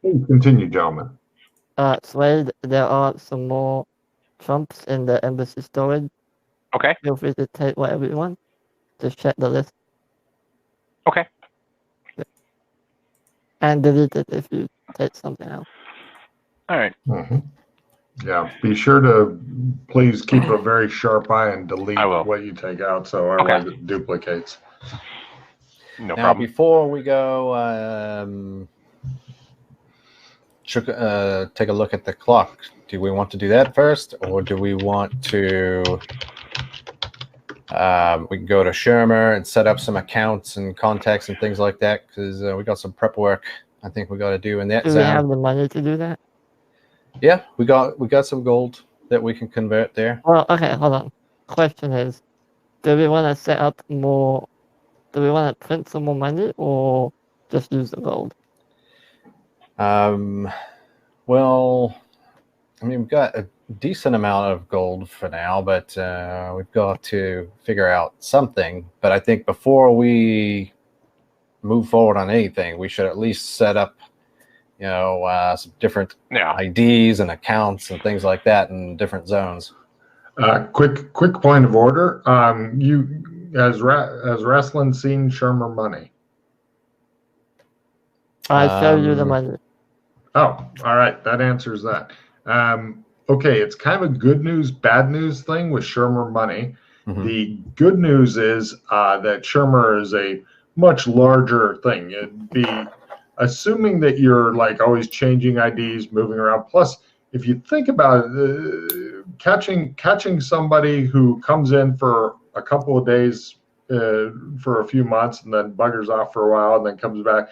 Please continue, gentlemen. Slade, there are some more trumps in the embassy storage. Okay. Feel free to take whatever you want. Just check the list. Okay. And delete it if you take something else. All right. Mm-hmm. Yeah, be sure to please keep a very sharp eye and delete what you take out, so otherwise it duplicates. No now, problem. before we go, take a look at the clock. Do we want to do that first, or do we want to? We can go to Shermer and set up some accounts and contacts and things like that, because we got some prep work I think we got to do in that Do zone. we have the money to do that? Yeah, we got some gold that we can convert there. Well, okay, hold on. Question is, do we want to set up more? Do we want to print some more money or just use the gold? Well, I mean, we've got a decent amount of gold for now, but we've got to figure out something. But I think before we move forward on anything, we should at least set up, some different IDs and accounts and things like that in different zones. Quick point of order. Has Wrestling seen Shermer money? I show you the money. Oh, all right. That answers that. Okay, it's kind of a good news, bad news thing with Shermer money. Mm-hmm. The good news is that Shermer is a much larger thing. It'd be assuming that you're like always changing IDs, moving around. Plus, if you think about it, catching somebody who comes in for a couple of days, for a few months, and then buggers off for a while, and then comes back,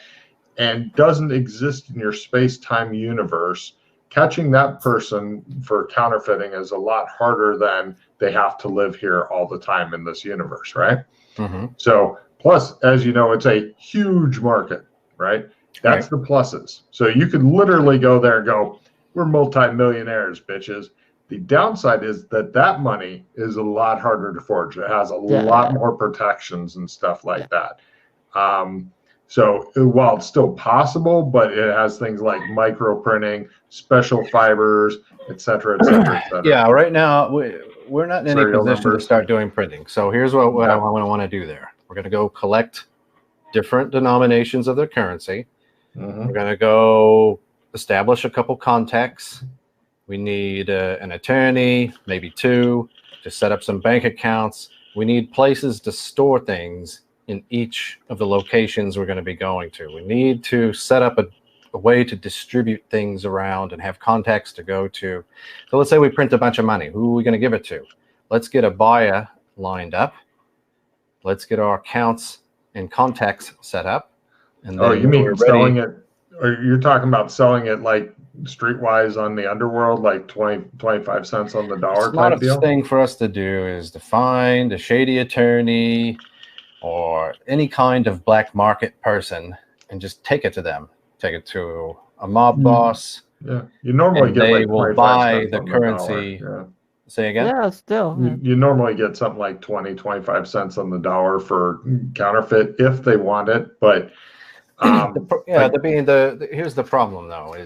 and doesn't exist in your space-time universe, catching that person for counterfeiting is a lot harder than they have to live here all the time in this universe, right? Mm-hmm. So, plus, as you know, it's a huge market, right? That's the pluses. So you could literally go there and go, we're multi-millionaires, bitches. The downside is that money is a lot harder to forge. It has a lot more protections and stuff like that. So while it's still possible, but it has things like micro printing, special fibers, et cetera, et cetera, et cetera. Yeah, right now we're not in any position to start doing printing. So here's what I want to do there. We're going to go collect different denominations of their currency. Mm-hmm. We're going to go establish a couple contacts. We need an attorney, maybe two, to set up some bank accounts. We need places to store things in each of the locations we're going to be going to. We need to set up a way to distribute things around and have contacts to go to. So let's say we print a bunch of money. Who are we going to give it to? Let's get a buyer lined up. Let's get our accounts and contacts set up. And then you mean selling it? Or you're talking about selling it like streetwise on the underworld, like 25 cents on the dollar type deal? The smartest thing for us to do is to find a shady attorney or any kind of black market person and just take it to them. Take it to a mob boss. Yeah, you normally get they like will buy the currency. Say again? Yeah, still. You normally get something like 25 cents on the dollar for counterfeit if they want it, but here's the problem though.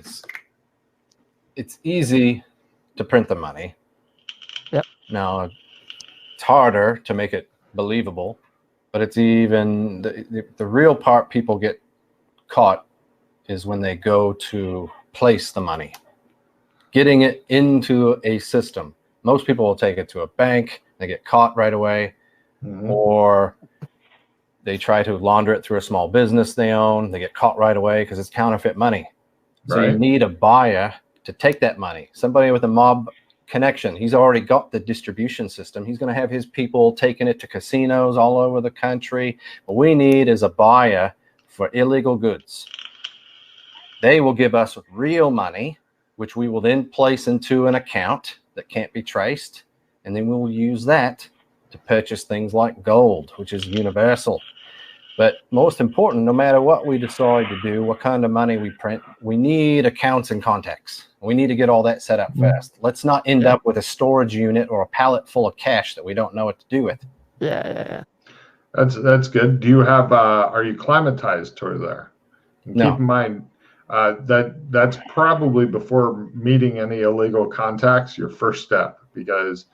It's easy to print the money. Yep. Now it's harder to make it believable, but it's even the real part people get caught is when they go to place the money, getting it into a system. Most people will take it to a bank, they get caught right away, or they try to launder it through a small business they own, they get caught right away because it's counterfeit money. So you need a buyer to take that money, somebody with a mob connection. He's already got the distribution system. He's going to have his people taking it to casinos all over the country. What we need is a buyer for illegal goods. They will give us real money, which we will then place into an account that can't be traced. And then we will use that to purchase things like gold, which is universal. But most important, no matter what we decide to do, what kind of money we print, we need accounts and contacts. We need to get all that set up first. Let's not end up with a storage unit or a pallet full of cash that we don't know what to do with. Yeah. That's good. Do you have, are you climatized to there? And No. Keep in mind, That's probably before meeting any illegal contacts, your first step, because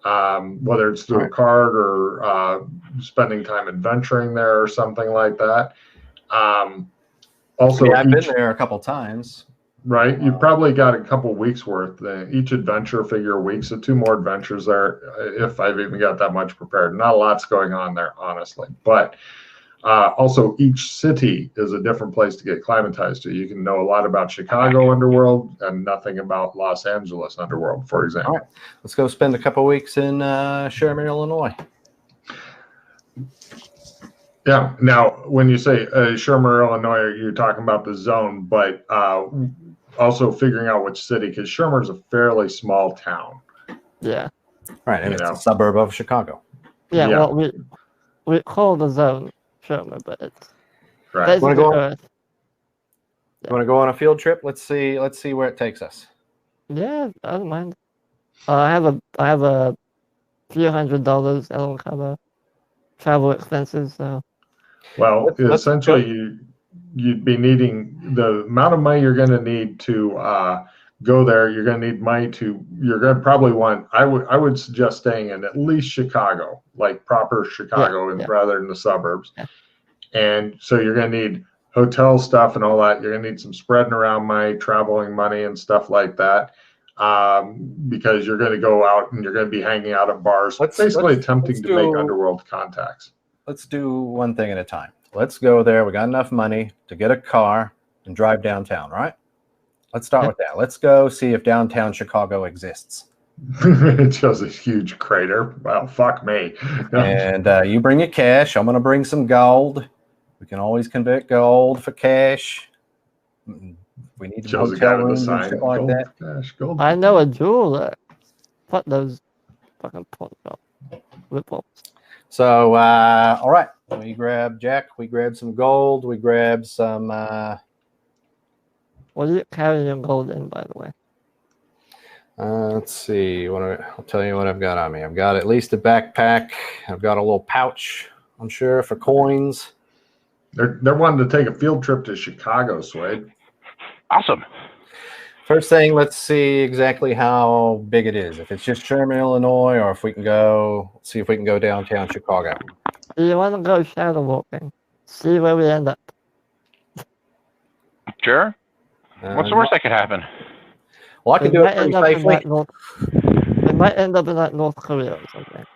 whether it's through a card or spending time adventuring there or something like that. Also, I've been there a couple times. Right, you've probably got a couple weeks worth. Each adventure figure a week, so 2 more adventures there. If I've even got that much prepared, not a lot's going on there, honestly. But also, each city is a different place to get acclimatized to. You can know a lot about Chicago underworld and nothing about Los Angeles underworld, for example. All right, let's go spend a couple weeks in Shermer, Illinois. Yeah. Now, when you say Shermer, Illinois, you're talking about the zone, but also figuring out which city, because Shermer is a fairly small town. Yeah. Right, and it's a suburb of Chicago. Yeah. Well, we call the zone Shermer, but it's basically Earth. You want to go on a field trip? Let's see where it takes us. Yeah, I don't mind. I have a few $100. I don't cover travel expenses, so. Well, essentially, you'd be needing the amount of money you're going to need to go there. You're going to need money to. You're going to probably want. I would suggest staying in at least Chicago, like proper Chicago, rather than the suburbs. Yeah. And so you're going to need hotel stuff and all that. You're going to need some spreading around money, traveling money, and stuff like that. Because you're going to go out and you're going to be hanging out at bars, basically attempting to make underworld contacts. Let's do one thing at a time. Let's go there. We got enough money to get a car and drive downtown, right? Let's start with that. Let's go see if downtown Chicago exists. It shows a huge crater. Well, fuck me. And you bring your cash. I'm going to bring some gold. We can always convert gold for cash. We need to hotel rooms and shit like that. Cash, gold. I know a jeweler. Fuck those fucking rip-offs. So, all right. We grab some gold. We grab some. What are you carrying gold in, by the way? Let's see. I'll tell you what I've got on me. I've got at least a backpack. I've got a little pouch, I'm sure, for coins. They're wanting to take a field trip to Chicago, Swade. Awesome. First thing, let's see exactly how big it is. If it's just Sherman, Illinois, or if we can see if we can go downtown Chicago. Do you want to go shadow walking? See where we end up. Sure. What's the worst that could happen? Well, I can do it pretty safely. We might end up in like North Korea or something.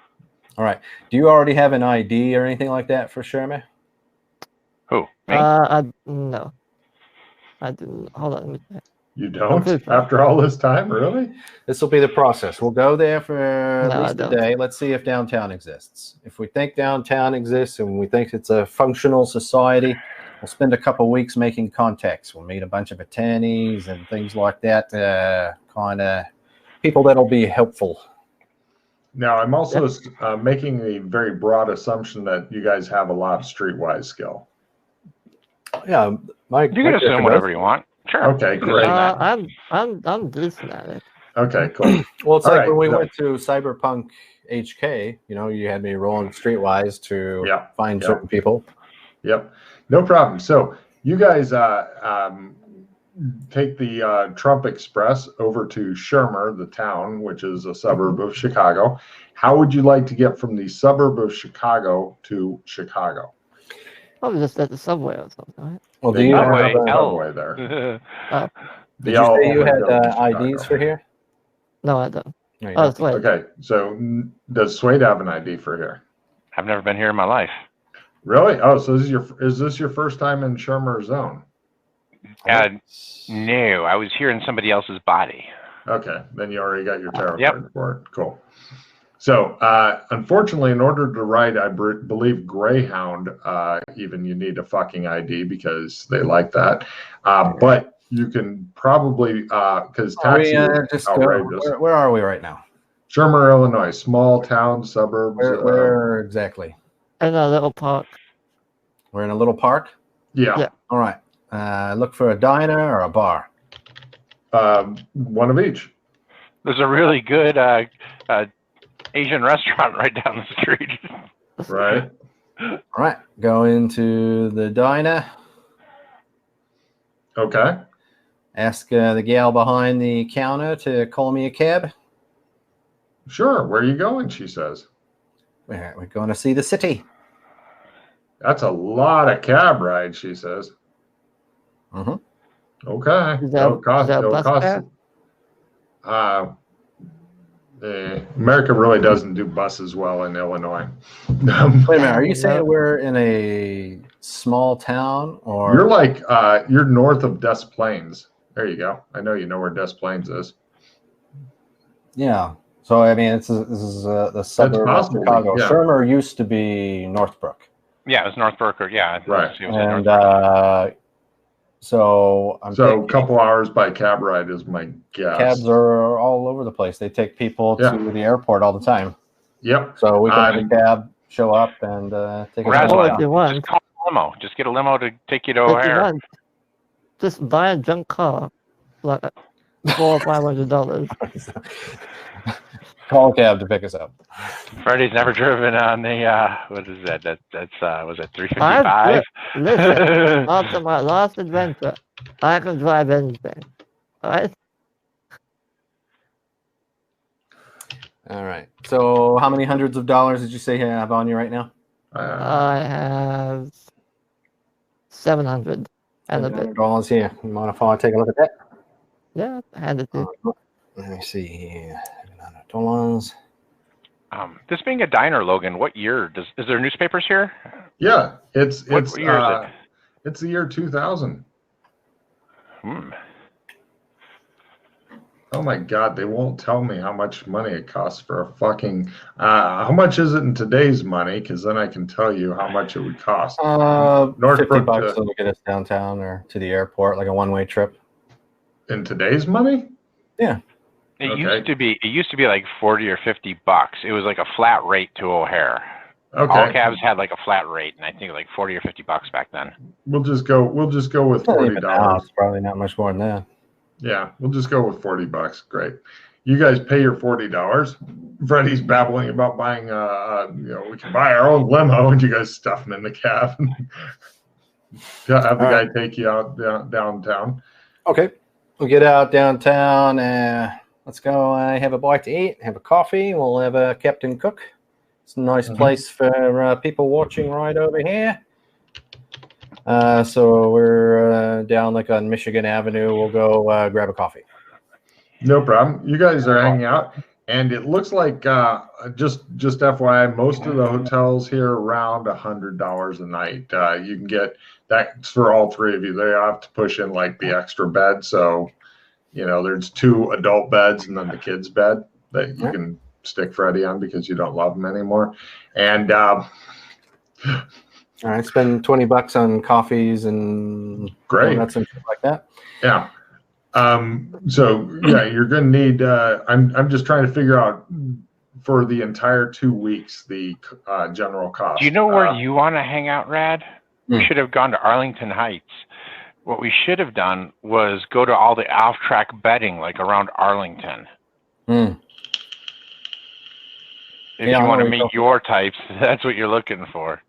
All right. Do you already have an ID or anything like that for Sherman? Who? Me? No. I didn't. Hold on. Let me check. You don't? After all this time? Really? This will be the process. We'll go there for at least a day. Let's see if downtown exists. If we think downtown exists and we think it's a functional society, we'll spend a couple of weeks making contacts. We'll meet a bunch of attorneys and things like that, kind of people that'll be helpful. Now, I'm also making a very broad assumption that you guys have a lot of streetwise skill. Yeah, you can assume whatever you want. Sure. Okay, great. I'm decent at it. Okay, cool. Well, it's like when we went to Cyberpunk HK, you had me rolling streetwise to find certain people. Yep. No problem. So you guys take the Trump Express over to Shermer, the town, which is a suburb of Chicago. How would you like to get from the suburb of Chicago to Chicago? Probably just at the subway or something, right? Well, do you have a subway there? Did you say you had IDs for here? No, I don't. No, Swade. Okay, so does Swade have an ID for here? I've never been here in my life. Really? Oh, so is this your first time in Shermer Zone? No, I was here in somebody else's body. Okay, then you already got your tarot card for it. Cool. So, unfortunately, in order to ride, I believe Greyhound, even you need a fucking ID because they like that. But you can probably, because taxi is outrageous. Where are we right now? Shermer, Illinois, small town, suburbs. Where exactly? In a little park. We're in a little park? Yeah. All right. Look for a diner or a bar? One of each. There's a really good Asian restaurant right down the street. Right. All right. Go into the diner. Okay. Ask the gal behind the counter to call me a cab. Sure. Where are you going? She says. We're going to see the city. That's a lot of cab rides, she says. Mm-hmm. Okay. Is that a It'll bus cost. America really doesn't do buses well in Illinois. Wait a minute. Are you No. saying we're in a small town, or You're like you're north of Des Plaines. There you go. I know you know where Des Plaines is. yeah? So I mean, this is the suburb of possible, Chicago. yeah. Shermer used to be Northbrook. Yeah, it was Northbrook. Yeah, Right. It was And Northbrook. so I'm So a thinking couple hours by cab ride is my guess. cabs are all over the place. They take people to the airport all the time. Yep. So we can have a cab show up and take us Or if down. you want, Just call a limo. Just get a limo to take you to if you O'Hare. want, just buy a junk car, like $400 or $500. Call a cab to pick us up. Freddie's never driven on the what is that? That's was it 355? Listen, after my last adventure, I can drive anything. All right? All right. So how many hundreds of dollars did you say you have on you right now? I have 700 and a bit. $700 here. You mind if I take a look at that? Yeah, I had it too. Let me see here. $700. This being a diner, Logan, what year is there newspapers here? Yeah, it's What year is it? It's the year 2000. Oh my God, they won't tell me how much money it costs for a fucking. How much is it in today's money? Because then I can tell you how much it would cost. $50 to get us downtown or to the airport, like a one-way trip. In today's money? Yeah. It used to be like 40 or 50 bucks. It was like a flat rate to O'Hare. Okay. All cabs had like a flat rate, and I think like 40 or 50 bucks back then. We'll just go with $40. It's probably not much more than that. Yeah, we'll just go with $40. Great. You guys pay your $40. Freddie's babbling about buying we can buy our own limo, and you guys stuff him in the cab. Have the guy take you out downtown. Okay. We'll get out downtown. Let's go have a bite to eat, have a coffee. We'll have a Captain Cook. It's a nice place for people watching right over here. So we're down like on Michigan Avenue. We'll go grab a coffee. No problem. You guys are hanging out, and it looks like just FYI, most of the hotels here are around $100 a night. You can get that's for all three of you. They have to push in like the extra bed, so there's 2 adult beds and then the kids' bed that you can stick Freddie on because you don't love him anymore. And all right, spend $20 on coffees and donuts and stuff like that. Yeah. So yeah, you're gonna need. I'm just trying to figure out for the entire 2 weeks the general cost. Do you know where you want to hang out, Rad? We should have gone to Arlington Heights. What we should have done was go to all the off-track betting, like around Arlington. If you want to meet your types, that's what you're looking for.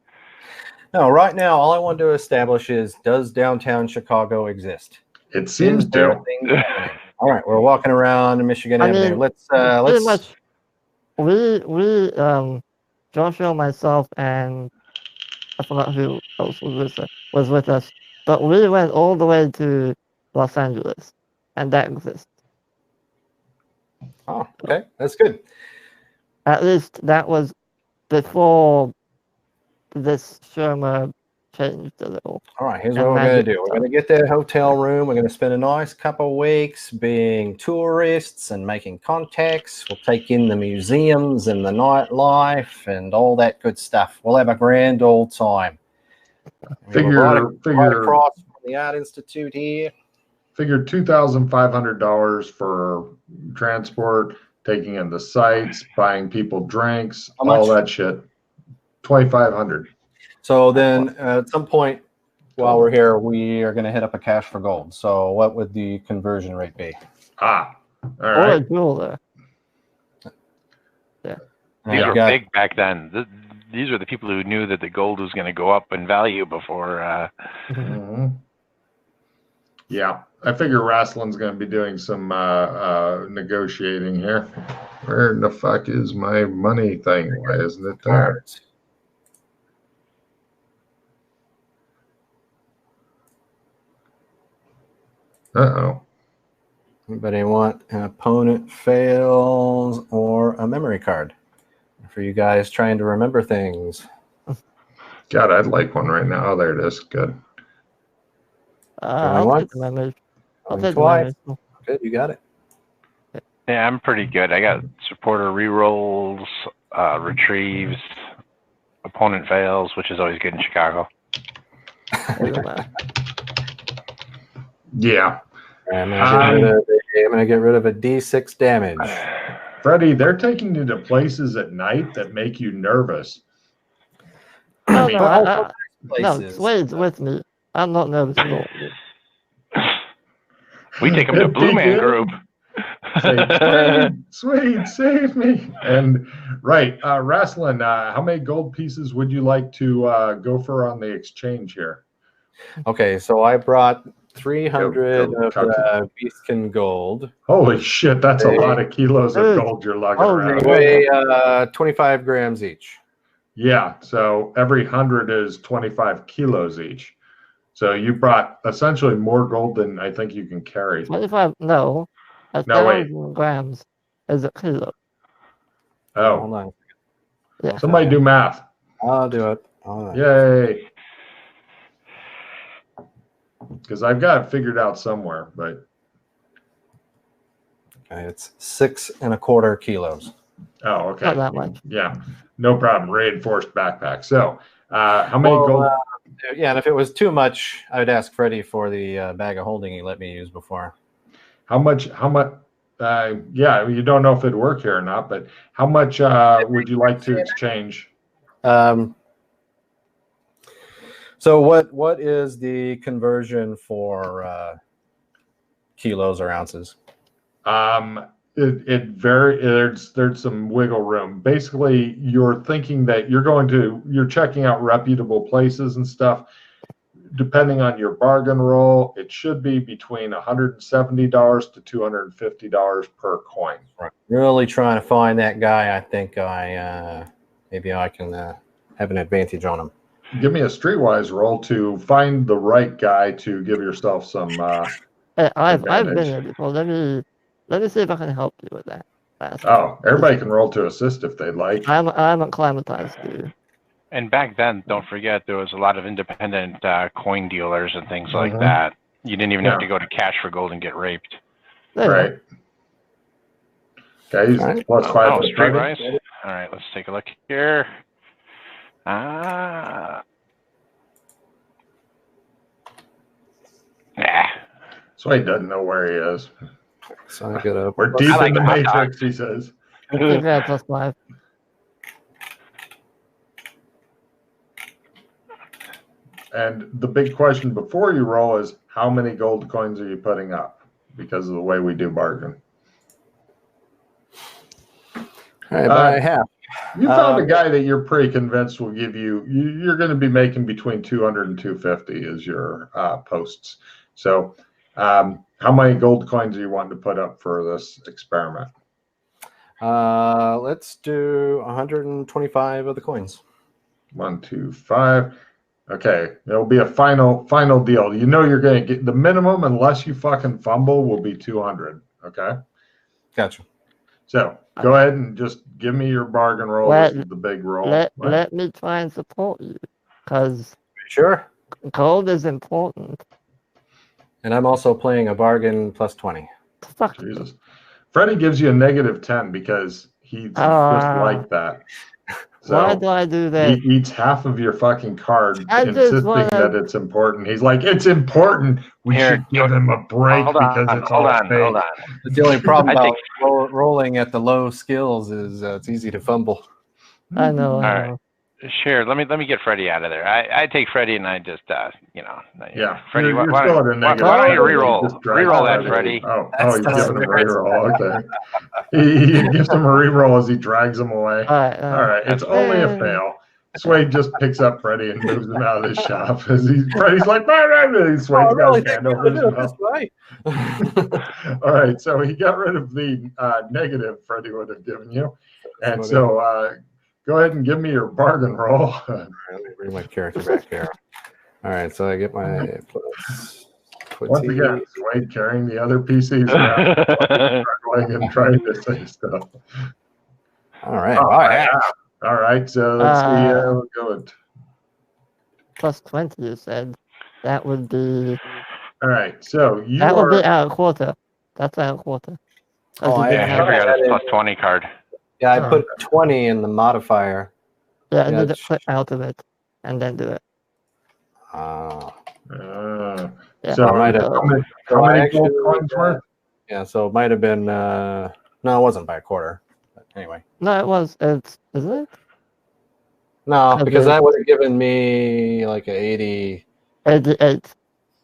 No, right now, all I want to establish is, does downtown Chicago exist? It seems to. All right, we're walking around Michigan Avenue. Let's. Pretty much, we Joshua, myself, and I forgot who else was with us, but we went all the way to Los Angeles, and that exists. Oh, okay, that's good. At least that was before this Shermer changed a little. All right, here's what we're going to do. We're going to get that hotel room. We're going to spend a nice couple of weeks being tourists and making contacts. We'll take in the museums and the nightlife and all that good stuff. We'll have a grand old time. Figure right across from the Art Institute here. Figure $2,500 for transport, taking in the sites, buying people drinks, all that shit. $2,500. So then at some point while we're here, we are going to hit up a cash for gold. So what would the conversion rate be? All right. Or a jeweler. Yeah. These were big back then. These are the people who knew that the gold was going to go up in value before. Yeah, I figure Wrestling's going to be doing some negotiating here. Where the fuck is my money thing? Why isn't it there? Uh-oh. Anybody want an opponent fails or a memory card for you guys trying to remember things? God, I'd like one right now. Oh, there it is. Good. I'll take the memory. I'll take twice. the memory. Good, you got it. Yeah, I'm pretty good. I got supporter rerolls, retrieves, opponent fails, which is always good in Chicago. Yeah. I'm gonna get rid of a D6 damage. Freddie, they're taking you to places at night that make you nervous. No, Swade's with me. I'm not nervous at all. We take them to Blue Man Group. Say, Swede, save me. And right, Wrestling, how many gold pieces would you like to go for on the exchange here? Okay, so I brought 300 of Beastkin gold. Holy shit, that's a lot of kilos of gold you're lugging around. They weigh 25 grams each. Yeah, so every 100 is 25 kilos each. So you brought essentially more gold than I think you can carry. 25, no. 1,000 grams is a kilo. Oh. Hold on. Yeah. Somebody do math. I'll do it. All right. Yay. Because I've got it figured out somewhere, but. Okay, it's 6.25 kilos. Oh, okay. Not that much. Yeah, no problem. Reinforced backpack. So, how many gold? Yeah, and if it was too much, I would ask Freddie for the bag of holding he let me use before. How much? Yeah, you don't know if it'd work here or not, but how much would you like to exchange? So what is the conversion for kilos or ounces? It varies. There's some wiggle room. Basically, you're thinking that you're checking out reputable places and stuff. Depending on your bargain roll, it should be between $170 to $250 per coin. Right. Really trying to find that guy. I think maybe I can have an advantage on him. Give me a streetwise roll to find the right guy to give yourself some. I've been here before. Let me see if I can help you with that. Everybody can roll to assist if they'd like. I'm acclimatized to. And back then, don't forget, there was a lot of independent coin dealers and things like that. You didn't even have to go to cash for gold and get raped. Right. Okay, he's plus 5. Streetwise. All right, let's take a look here. Nah. So he doesn't know where he is. So I get up. We're deep in the matrix, he says. Yeah, plus 5. And the big question before you roll is, how many gold coins are you putting up? Because of the way we do bargain. All right, by half. You found a guy that you're pretty convinced will give you're going to be making between 200 and 250 as your posts. So how many gold coins are you wanting to put up for this experiment? Let's do 125 of the coins. 1, 2, 5. Okay, it'll be a final deal. You know you're going to get the minimum, unless you fucking fumble, will be 200. Okay. Gotcha. So go ahead and just give me your bargain roll. This is the big roll. Let me try and support you, because sure, gold is important. And I'm also playing a bargain plus 20. Fuck. Jesus. Freddie gives you a -10 because he's just like that. So why do I do that? He eats half of your fucking card, insisting that it's important. He's like, it's important. We should give him a break because it's all fake. Hold on. The only problem about rolling at the low skills is it's easy to fumble. I know. All right. Sure. Let me get Freddie out of there. I take Freddie and I just Yeah. Freddie, you're why don't you reroll that, Freddie? He's giving him a reroll. Okay. He gives him a reroll as he drags him away. All right. It's only a fail. Swade just picks up Freddie and moves him out of the shop. Freddie's like, Swade's got his hand over his mouth. All right, so he got rid of the negative Freddie would have given you. And so go ahead and give me your bargain roll. All right, let me bring my character back here. All right, so I get my plus 20. Once again, Swade carrying the other PCs around, struggling and trying to say stuff. All right. All right, so let's see. We'll go with plus 20, you said. That would be... All right, so that would be out of quarter. That's out of quarter. I forgot his plus 20 card. Yeah, I put 20 in the modifier. Yeah, I need to put out of it and then do it. So I might have, how many gold coins worth? Yeah, so it might have been no, it wasn't by a quarter. But anyway. No, it was. Is it? No, because that would have given me like a 88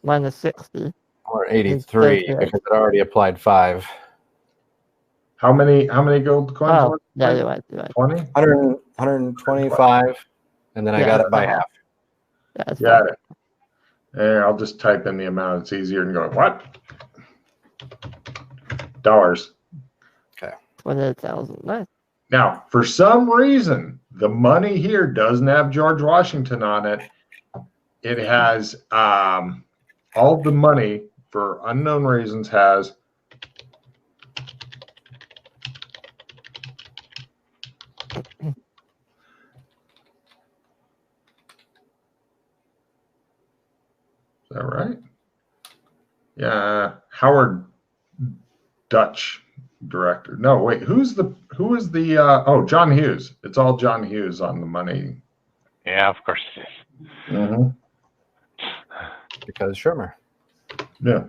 minus 60. Or 83 because it already applied 5. How many gold coins? Oh, yeah, you're right. 20? 125, and then I got it by half. Yeah, got it. And I'll just type in the amount. It's easier than going, what? Dollars. Okay. 28,000. Nice. Now, for some reason, the money here doesn't have George Washington on it. It has all the money, for unknown reasons, has Is that right? Yeah, Howard Dutch director. No, wait, who is the oh, John Hughes. It's all John Hughes on the money. Yeah, of course it is. Mm-hmm. Because Shermer. Yeah.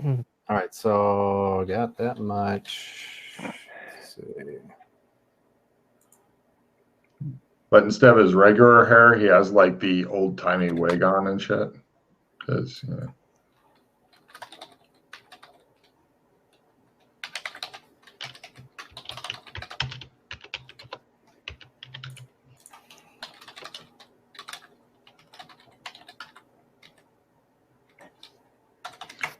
All right, so got that much. Let's see. But instead of his regular hair, he has like the old timey wig on and shit. Because, you know.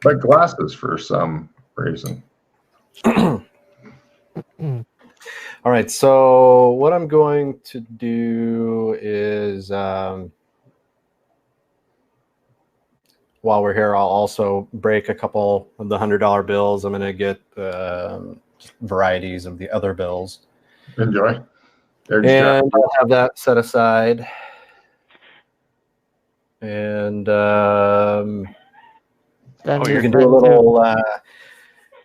But glasses for some reason. All right, so what I'm going to do is, while we're here, I'll also break a couple of the $100 bills. I'm going to get varieties of the other bills. Enjoy. And I'll have that set aside. And we can do a little...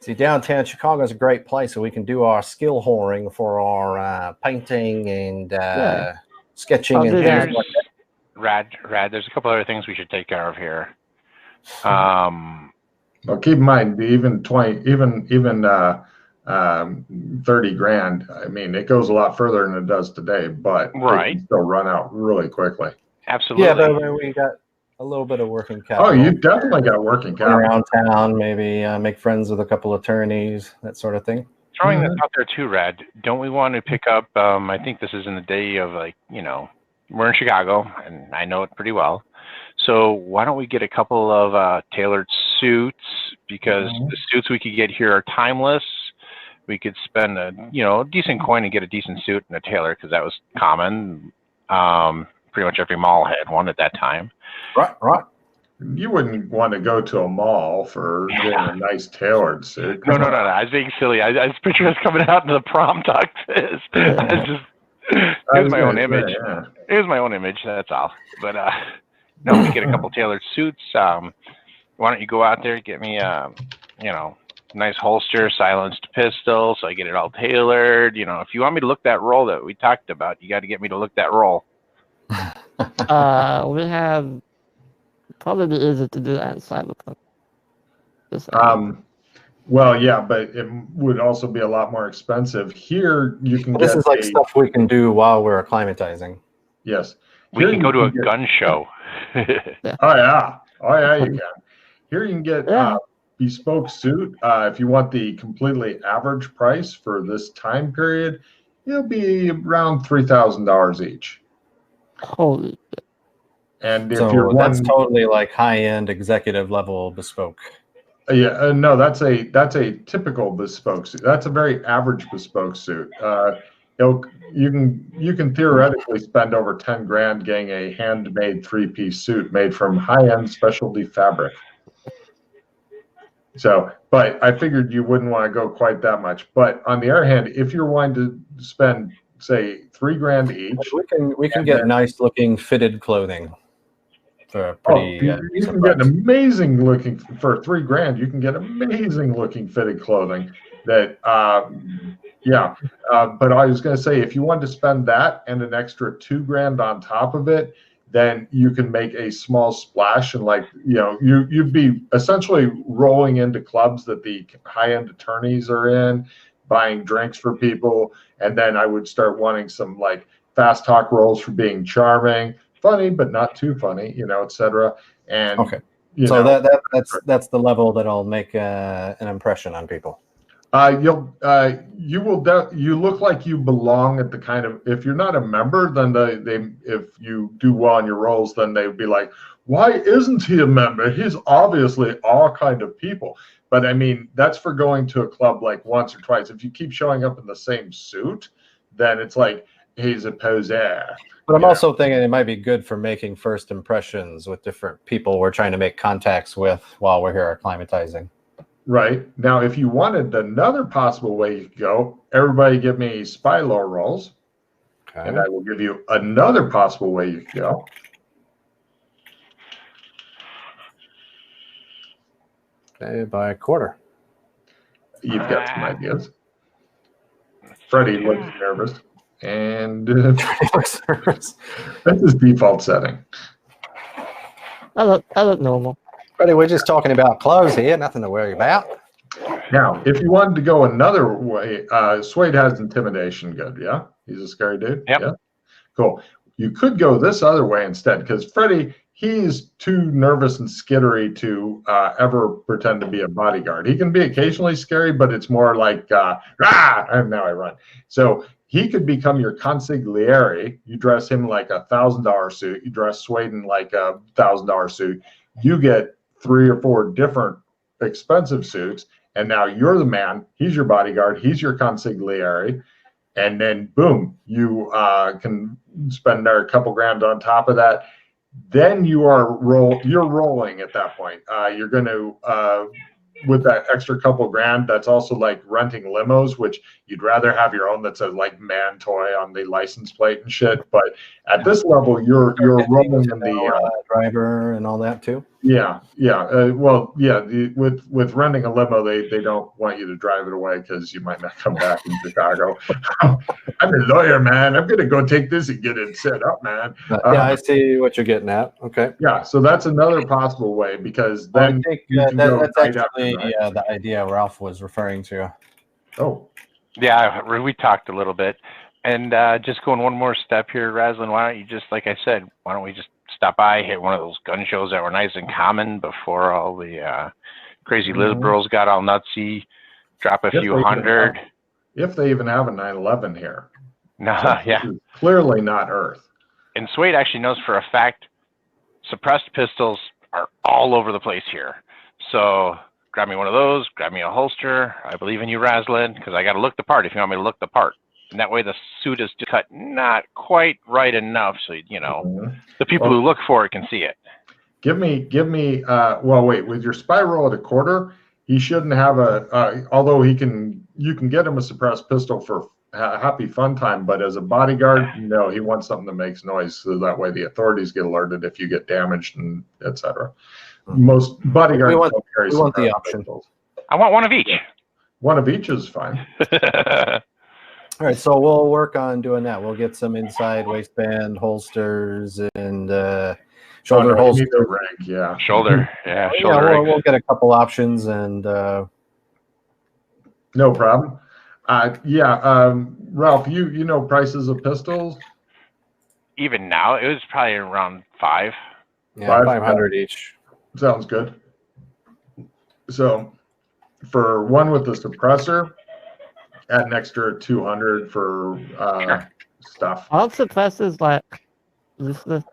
see, downtown Chicago is a great place, so we can do our skill whoring for our painting and sketching and things like that. Rad, there's a couple other things we should take care of here. Well, keep in mind, even 30 grand. I mean, it goes a lot further than it does today, but it can still run out really quickly. Absolutely. Yeah, but we got a little bit of working capital. Oh, you definitely got working capital. Around town, maybe make friends with a couple of attorneys, that sort of thing. Throwing this out there too, Rad, don't we want to pick up, I think this is in the day of, like, you know, we're in Chicago, and I know it pretty well. So why don't we get a couple of tailored suits, because the suits we could get here are timeless. We could spend a decent coin and get a decent suit and a tailor, because that was common. Pretty much every mall had one at that time. Right. You wouldn't want to go to a mall for getting a nice tailored suit. No. I was being silly. I was picturing us coming out in the prom tuxes. It was my own image. It was my own image. That's all. But no, we get a couple tailored suits. Why don't you go out there, get me nice holster, silenced pistol, so I get it all tailored. If you want me to look that roll that we talked about, you got to get me to look that roll. We have probably be easy to do that in Cyberpunk. Well, yeah, but it would also be a lot more expensive. Here, you can. This is like stuff we can do while we're acclimatizing. Yes, we can go to a gun show. Oh yeah, you can. Here you can get bespoke suit. If you want the completely average price for this time period, It'll be around $3,000 each. Holy. And if So you're that's one, totally like high-end executive level bespoke. yeah, no, that's a typical bespoke suit. That's a very average bespoke suit. You can theoretically spend over 10 grand getting a handmade 3-piece suit made from high-end specialty fabric. So, but I figured you wouldn't want to go quite that much. But on the other hand, if you're wanting to spend, say, 3 grand each, We can get nice looking fitted clothing for pretty. You can get an amazing looking for 3 grand. You can get amazing looking fitted clothing. That, but I was going to say, if you want to spend that and an extra 2 grand on top of it, then you can make a small splash, and you'd be essentially rolling into clubs that the high-end attorneys are in, buying drinks for people, and then I would start wanting some like fast talk rolls for being charming, funny but not too funny, etc. And okay, so that's the level that'll make an impression on people. You look like you belong at the kind of, if you're not a member, then if you do well on your roles, then they would be like, why isn't he a member? He's obviously our kind of people. But I mean, that's for going to a club like once or twice. If you keep showing up in the same suit, then it's like he's a poseur. But I'm also thinking it might be good for making first impressions with different people we're trying to make contacts with while we're here acclimatizing. Right. Now, if you wanted another possible way you could go, everybody give me spy lore rolls. Okay. And I will give you another possible way you could go. Okay, by a quarter. You've got some ideas. Freddie looks nervous. And that's his default setting. I look normal. Freddie, we're just talking about clothes here, nothing to worry about. Now, if you wanted to go another way, Suede has intimidation good, yeah? He's a scary dude? Yep. Yeah? Cool. You could go this other way instead, because Freddie, he's too nervous and skittery to ever pretend to be a bodyguard. He can be occasionally scary, but it's more like, and now I run. So he could become your consigliere. You dress him like $1,000 suit. You dress Suede in like $1,000 suit. You get 3 or 4 different expensive suits, and now you're the man. He's your bodyguard. He's your consigliere, and then boom, you can spend a couple grand on top of that. Then you're rolling at that point. You're going to with that extra couple grand, that's also like renting limos, which you'd rather have your own that's a like man toy on the license plate and shit. But at this level, you're rolling in the driver and all that too. Yeah. With renting a limo, they don't want you to drive it away because you might not come back in Chicago. I'm a lawyer, man. I'm gonna go take this and get it set up, man. I see what you're getting at. Okay. Yeah, so that's another possible way, because then I think that's actually the idea Ralph was referring to. Oh. Yeah, we talked a little bit, and just going one more step here, Raslin. Why don't you just, like I said, why don't we just stop by, hit one of those gun shows that were nice and common before all the crazy liberals got all nutsy, drop a few hundred. If they even have a 9/11 here. No, so yeah. Clearly not Earth. And Suede actually knows for a fact suppressed pistols are all over the place here. So grab me one of those, grab me a holster. I believe in you, Raslin, because I got to look the part if you want me to look the part. And that way the suit is just cut not quite right enough, so the people who look for it can see it. Give me. Well, wait. With your spy roll at a quarter, he shouldn't have although you can get him a suppressed pistol for happy fun time, but as a bodyguard, no, he wants something that makes noise, so that way the authorities get alerted if you get damaged and etc. Most bodyguards don't carry the option. Pistols. I want one of each. One of each is fine. All right, so we'll work on doing that. We'll get some inside waistband holsters and shoulder holsters. Shoulder, yeah, shoulder. Yeah, we'll get a couple options and. No problem. Ralph, you know prices of pistols? Even now, it was probably around 5. Yeah, 500 each. Sounds good. So, for one with the suppressor, add an extra 200 for stuff. Aren't suppressors like useless?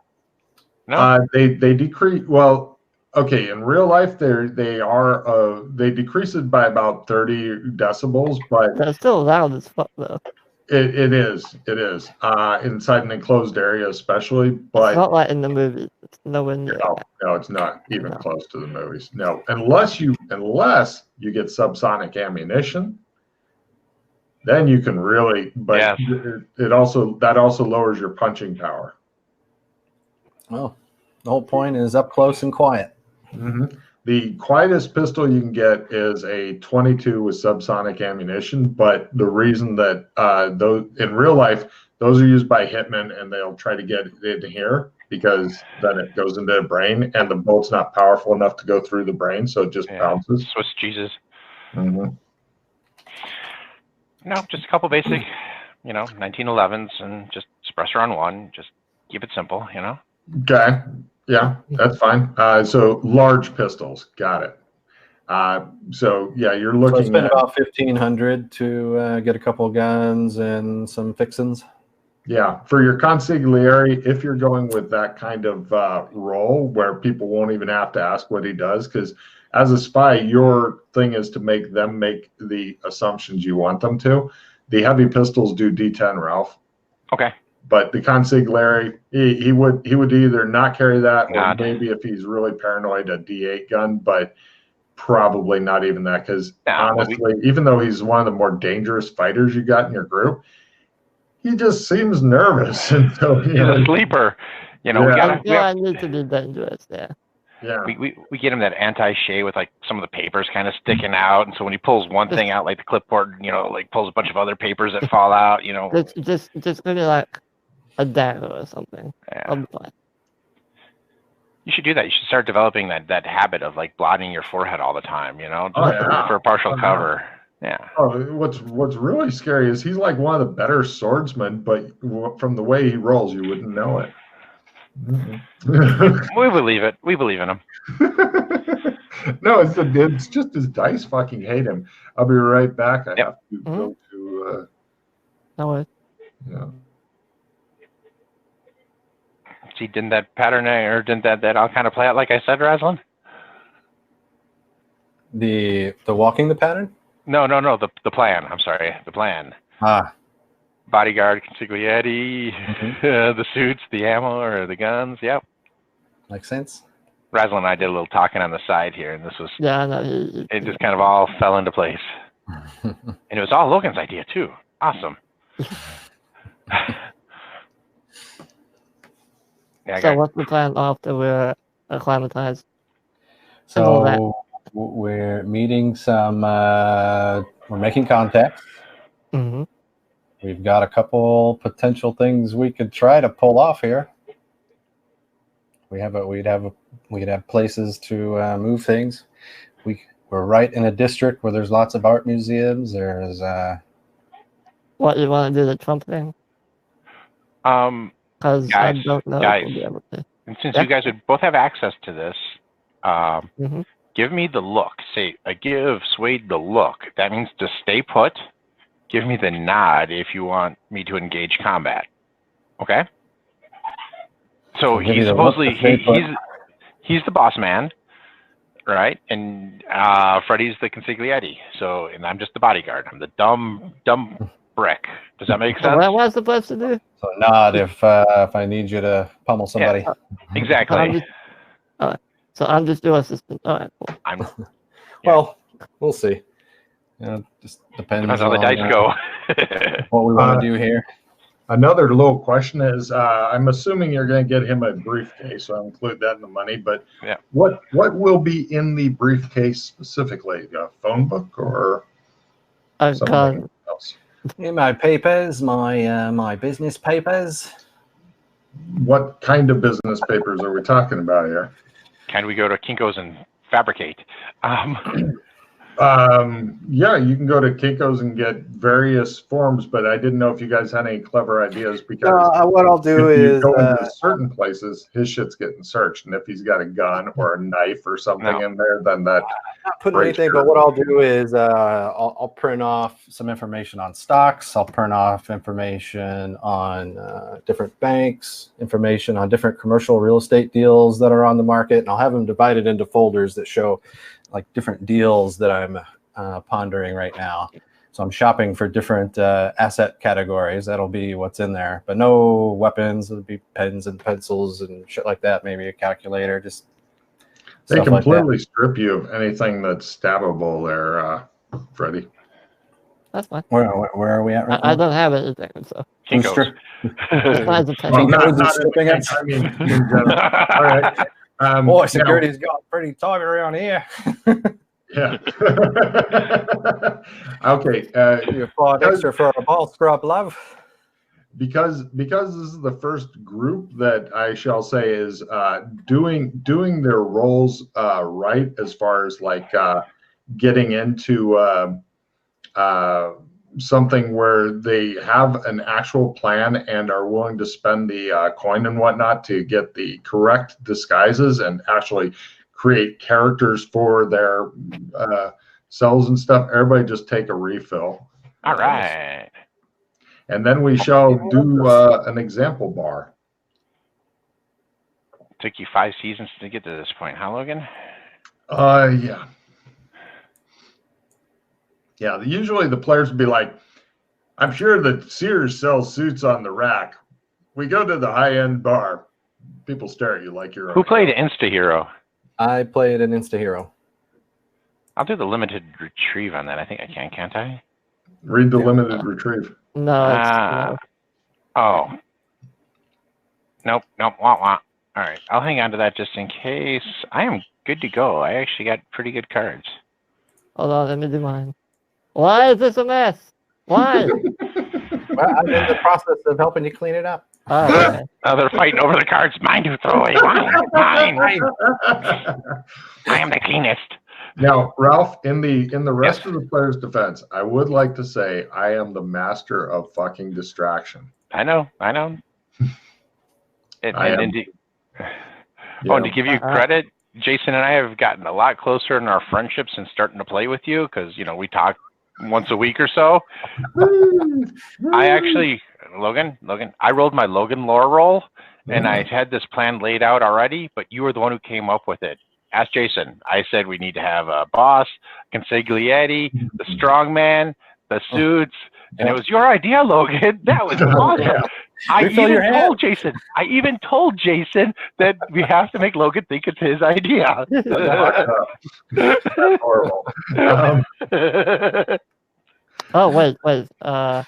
No. They decrease. Well, okay. In real life, they decrease it by about 30 decibels, but They're still loud as fuck though. it is inside an enclosed area, especially. But It's not like in the movies. It's nowhere near. no, it's not even No. close to the movies. No, unless you get subsonic ammunition, then you can really. But Yes. it also lowers your punching power. Well, the whole point is up close and quiet. Mm-hmm. The quietest pistol you can get is a 22 with subsonic ammunition, but the reason that those in real life, those are used by hitmen, and they'll try to get it in here because then it goes into the brain, and the bolt's not powerful enough to go through the brain, so it just bounces. Swiss Jesus. Mm-hmm. No, just a couple basic, 1911s, and just suppressor on one. Just keep it simple, Okay. Yeah, that's fine. So large pistols, got it. So yeah, you're looking. So it's been about 1,500 to get a couple of guns and some fixins. Yeah, for your consigliere, if you're going with that kind of role where people won't even have to ask what he does, because as a spy, your thing is to make them make the assumptions you want them to. The heavy pistols do D10, Ralph. Okay. But the consigliere, he would either not carry that, or God. maybe if he's really paranoid, a D8 gun, but probably not even that, because honestly, even though he's one of the more dangerous fighters you got in your group, he just seems nervous until he's a sleeper. I need to be dangerous there. Yeah. We get him that anti-shea with like some of the papers kind of sticking out, and so when he pulls one thing out, like the clipboard, like pulls a bunch of other papers that fall out. Just maybe like a dagger or something. Yeah. You should do that. You should start developing that habit of like blotting your forehead all the time. For partial cover. Yeah. Oh, what's really scary is he's like one of the better swordsmen, but from the way he rolls, you wouldn't know it. We believe it. We believe in him. No, it's just his dice fucking hate him. I'll be right back. I have to go to. No worries. Yeah. See, didn't that pattern or didn't that all kind of play out like I said, Raslin? The walking the pattern? No. The plan. I'm sorry. The plan. Bodyguard, consigliere, the suits, the ammo, or the guns. Yep. Makes sense. Raslin and I did a little talking on the side here, and this was it just kind of all fell into place. And it was all Logan's idea too. Awesome. So what's the plan after we're acclimatized? So we're meeting we're making contact. Mm-hmm. We've got a couple potential things we could try to pull off here. We'd have places to move things. We're right in a district where there's lots of art museums. There's What, you want to do the Trump thing? Because I don't know if we'll be able to. And since you guys would both have access to this, give me the look. Say, give Swade the look. That means to stay put. Give me the nod if you want me to engage combat. Okay? So he's supposedly he's the boss man, right? And Freddy's the consigliere. So, and I'm just the bodyguard. I'm the dumb brick. Does that make sense? What am I supposed to do? So nod if I need you to pummel somebody. Yeah, exactly. So I'm just your assistant. All right, cool. Well, we'll see. Just depends how the dice go. What we want to do here. Another little question is, I'm assuming you're going to get him a briefcase, so I'll include that in the money. But what will be in the briefcase specifically? A phone book or something else? In my papers, my business papers. What kind of business papers are we talking about here? Can we go to Kinko's and fabricate? Yeah, you can go to Kinko's and get various forms, but I didn't know if you guys had any clever ideas because what I'll do if you is go into certain places, his shit's getting searched, and if he's got a gun or a knife or something in there, then that. not putting anything, but what I'll do is I'll print off some information on stocks. I'll print off information on different banks, information on different commercial real estate deals that are on the market, and I'll have them divided into folders that show like different deals that I'm pondering right now. So I'm shopping for different asset categories. That'll be what's in there, but no weapons. It'll be pens and pencils and shit like that. Maybe a calculator, just. They completely strip you of anything that's stabbable there, Freddie. That's fine. Where are we at right now? I don't have anything, so. Kinko's. Besides the Well, pen. not stripping it. I mean, in general. All right. Boy, security's got pretty tight around here. Yeah. Okay. You fought extra for a ball scrub, love. Because this is the first group that I shall say is doing their roles right as far as like getting into something where they have an actual plan and are willing to spend the coin and whatnot to get the correct disguises and actually create characters for their cells and stuff. Everybody just take a refill. All right. And then we shall do an example bar. Took you 5 seasons to get to this point, huh, Logan? Yeah. Yeah, usually the players would be like, I'm sure that Sears sells suits on the rack. We go to the high-end bar. People stare at you like you're... Who played Insta-Hero? I played an Insta-Hero. I'll do the limited retrieve on that. I think I can, can't I? Read the limited retrieve. No. Oh. Nope. Wah, wah. All right. I'll hang on to that just in case. I am good to go. I actually got pretty good cards. Hold on, let me do mine. Why is this a mess? Why? Well, I'm in the process of helping you clean it up. Oh, okay. Now they're fighting over the cards. Mine to throw away. Mine. I am the cleanest. Now, Ralph, in the rest of the player's defense, I would like to say I am the master of fucking distraction. I know. And to give you credit, Jason and I have gotten a lot closer in our friendship since starting to play with you because, we talk once a week or so. I actually, Logan, I rolled my Logan lore roll, and I had this plan laid out already, but you were the one who came up with it. Ask Jason. I said we need to have a boss, consigliere, the strongman, the suits, and it was your idea, Logan. That was awesome. I even told Jason that we have to make Logan think it's his idea. That's horrible. Oh, wait. No,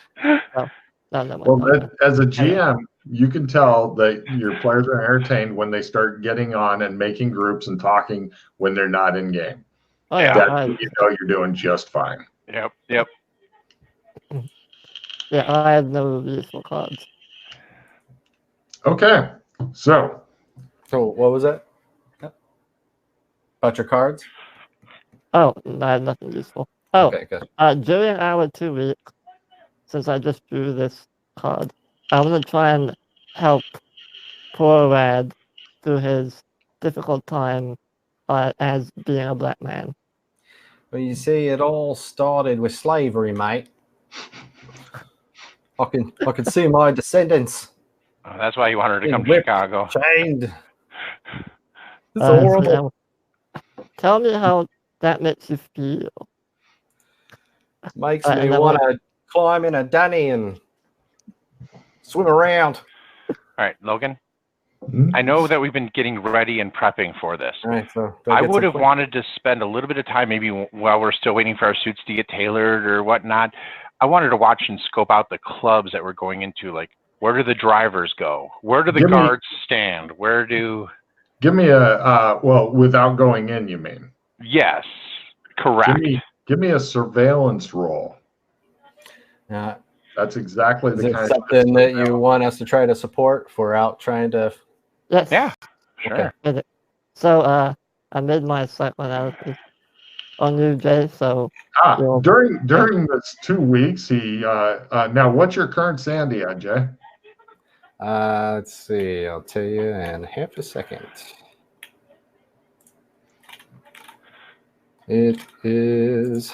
well, as a GM, you can tell that your players are entertained when they start getting on and making groups and talking when they're not in game. Oh, yeah. That, you're doing just fine. Yep. Yeah, I had no useful cards. Okay, so what was that? About your cards? Oh, I had nothing useful. Oh, okay, good. During our 2 weeks, since I just drew this card, I'm going to try and help poor Rad through his difficult time as being a black man. Well, you see, it all started with slavery, mate. I can see my descendants. Oh, that's why you wanted to come to Chicago. Chained. It's horrible. Tell me how that makes you feel. Makes me want to climb in a dunny and swim around. All right, Logan. I know that we've been getting ready and prepping for this. All right, so I would have wanted to spend a little bit of time, maybe while we're still waiting for our suits to get tailored or whatnot. I wanted to watch and scope out the clubs that we're going into. Like, where do the drivers go? Where do the guards stand? Where do... Give me a, well, without going in, you mean? Yes, correct. Give me a surveillance roll. That's exactly the kind of something that you want us to try to support if we're out trying to... Yes. Yeah, sure. Okay. So, I made my psychoanalysis. on you, Jay. So you'll- During this 2 weeks, he now what's your current Sandy at, Jay? Let's see. I'll tell you in half a second. It is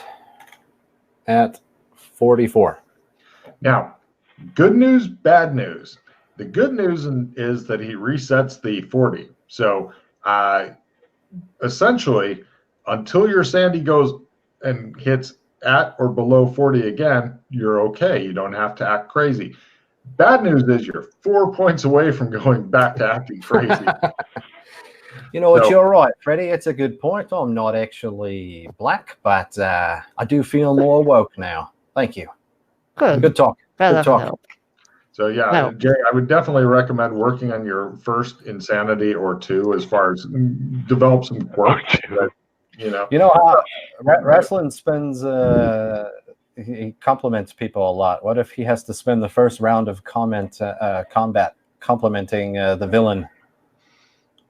at 44. Now, good news, bad news. The good news is that he resets the 40. So essentially, until your Sandy goes and hits at or below 40 again, you're okay. You don't have to act crazy. Bad news is you're 4 points away from going back to acting crazy. You know what? You're right, Freddie. It's a good point. I'm not actually black, but I do feel more woke now. Thank you. Good talk. Good talk. So yeah, Now, Jay, I would definitely recommend working on your first insanity or two, as far as develop some quirks. You know how wrestling spends. He compliments people a lot. What if he has to spend the first round of combat complimenting the villain?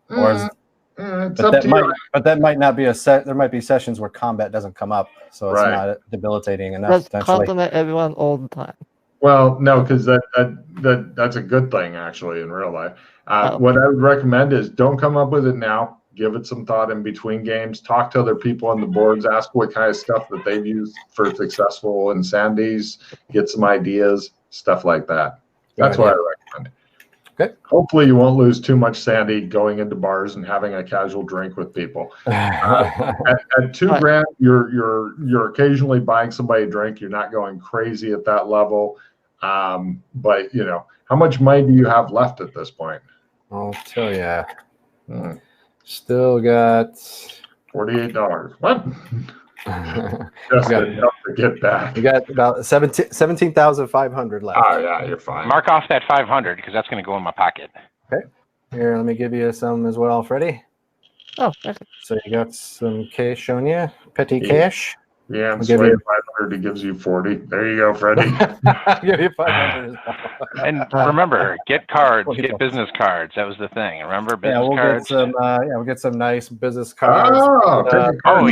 Or that might not be a set. There might be sessions where combat doesn't come up, so it's not debilitating enough. Just compliment everyone all the time. Well, no, because that's a good thing actually in real life. What I would recommend is don't come up with it now. Give it some thought in between games. Talk to other people on the boards. Ask what kind of stuff that they've used for successful insandies. Get some ideas, stuff like that. That's what I recommend. Okay. Hopefully you won't lose too much sandy going into bars and having a casual drink with people. At $2,000, you're occasionally buying somebody a drink. You're not going crazy at that level. But how much money do you have left at this point? I'll tell you. Still got $48. What? Just enough to get back. You got about 17,500 left. Oh yeah, you're fine. Mark off that 500 because that's going to go in my pocket. Okay. Here, let me give you some as well, Freddie. Oh, okay. So you got some cash on you, petty cash. Yeah, and sway 500, it gives you 40. There you go, Freddie. I'll give you 500. And remember, get cards, get business cards. That was the thing. Remember, business cards? We'll get some nice business cards.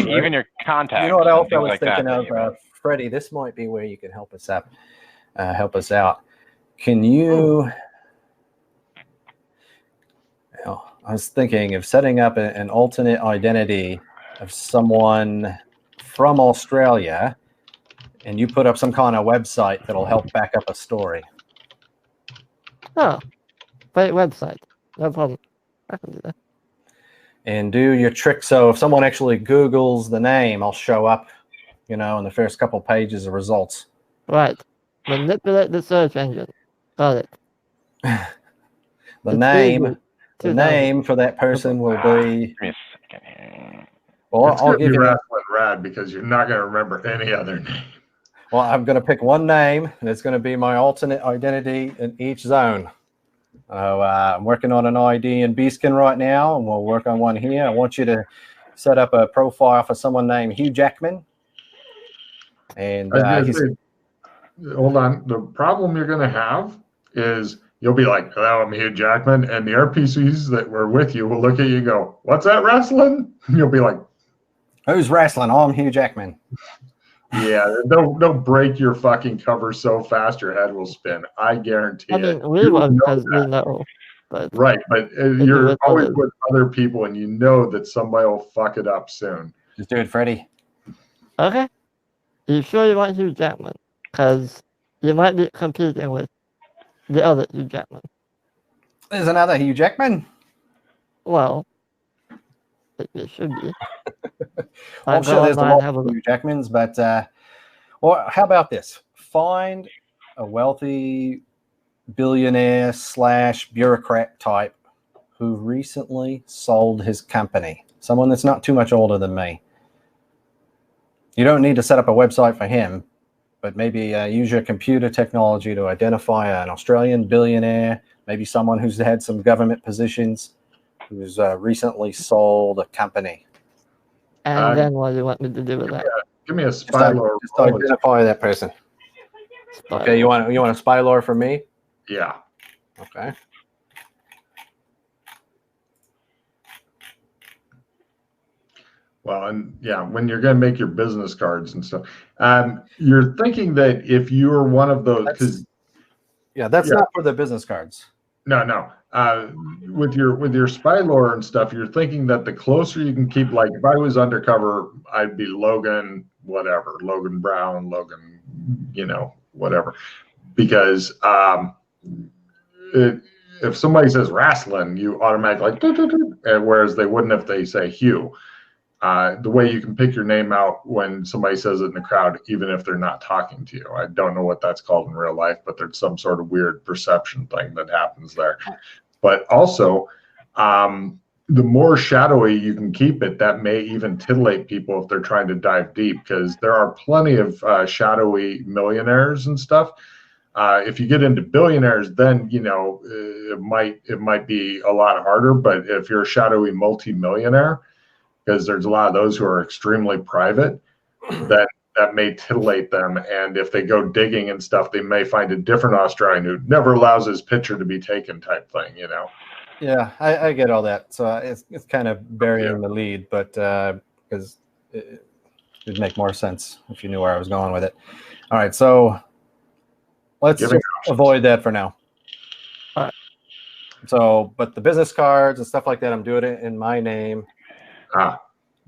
Even your contacts. You know what else I was thinking of, Freddie? This might be where you can help us out. Can you? I was thinking of setting up an alternate identity of someone from Australia, and you put up some kind of website that'll help back up a story. Oh, great website. No problem. I can do that. And do your trick. So if someone actually Googles the name, I'll show up, in the first couple pages of results. Right. Manipulate the search engine. Got it. The name for that person will be. Give me a second here. Well, I'll give you Rad because you're not going to remember any other name. Well, I'm going to pick one name, and it's going to be my alternate identity in each zone. I'm working on an ID in Beeskin right now, and we'll work on one here. I want you to set up a profile for someone named Hugh Jackman. And hold on. The problem you're going to have is you'll be like, hello, I'm Hugh Jackman. And the RPCs that were with you will look at you and go, what's that wrestling? And you'll be like, who's wrestling? I'm Hugh Jackman. Yeah, they'll break your fucking cover so fast your head will spin. I guarantee it. We won't because we know. But right, but you're always with other people and you know that somebody will fuck it up soon. Just do it, Freddie. Okay. You sure you want Hugh Jackman? Because you might be competing with the other Hugh Jackman. There's another Hugh Jackman? Well, it should be. I'm sure there's a lot of Hugh Jackmans, but how about this? Find a wealthy billionaire / bureaucrat type who recently sold his company. Someone that's not too much older than me. You don't need to set up a website for him, but maybe use your computer technology to identify an Australian billionaire, maybe someone who's had some government positions, who's recently sold a company. And then what do you want me to do with that? Give me a spy lore. Just identify that person. Okay, you want a spy lore from me? Yeah. Okay. Well, and yeah, when you're going to make your business cards and stuff, you're thinking that if you were one of those, because that's not for the business cards. no, with your spy lore and stuff, you're thinking that the closer you can keep, like if I was undercover, I'd be Logan, whatever, Logan Brown, Logan, whatever, because if somebody says wrestling, you automatically like, whereas they wouldn't if they say Hugh. The way you can pick your name out when somebody says it in the crowd, even if they're not talking to you. I don't know what that's called in real life, but there's some sort of weird perception thing that happens there. But also, the more shadowy you can keep it, that may even titillate people if they're trying to dive deep, because there are plenty of shadowy millionaires and stuff. If you get into billionaires, then it might be a lot harder. But if you're a shadowy multimillionaire, because there's a lot of those who are extremely private, that may titillate them. And if they go digging and stuff, they may find a different Australian who never allows his picture to be taken type thing, Yeah, I get all that. So it's kind of burying the lead, but because it'd make more sense if you knew where I was going with it. All right, so let's just avoid that for now. All right. So, but the business cards and stuff like that, I'm doing it in my name.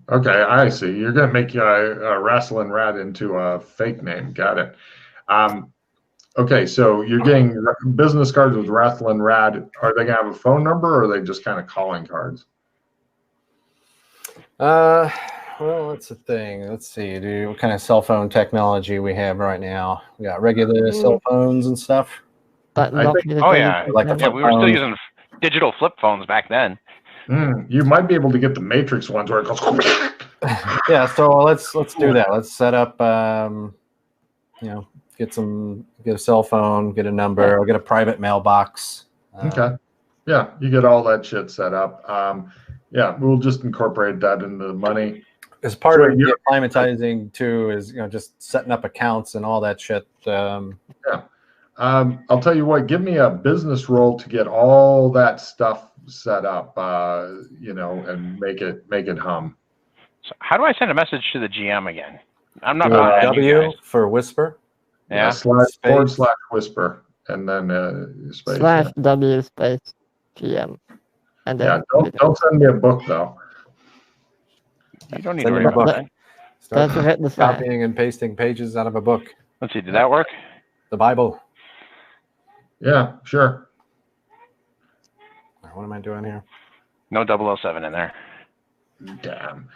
Okay, I see. You're going to make a wrestling rat into a fake name. Got it. Okay, so you're getting business cards with wrestling rad. Are they going to have a phone number, or are they just kind of calling cards? Well, that's the thing. Let's see. What kind of cell phone technology we have right now? We got regular cell phones and stuff. But we were still using digital flip phones back then. You might be able to get the Matrix ones where it goes. Yeah, so let's do that. Let's set up. Get a cell phone, get a number, or get a private mailbox. Okay. Yeah, you get all that shit set up. Yeah, we'll just incorporate that into the money. As part of the acclimatizing too is just setting up accounts and all that shit. Yeah. I'll tell you what, give me a business roll to get all that stuff set up, and make it hum. So how do I send a message to the GM again? I'm not W for whisper. Yeah. /whisper and then space. /W space GM. And then don't send me a book though. You don't need to worry about that. Don't forget the copying and pasting pages out of a book. Let's see, did that work? The Bible. Yeah, sure. What am I doing here? No 007 in there. Damn.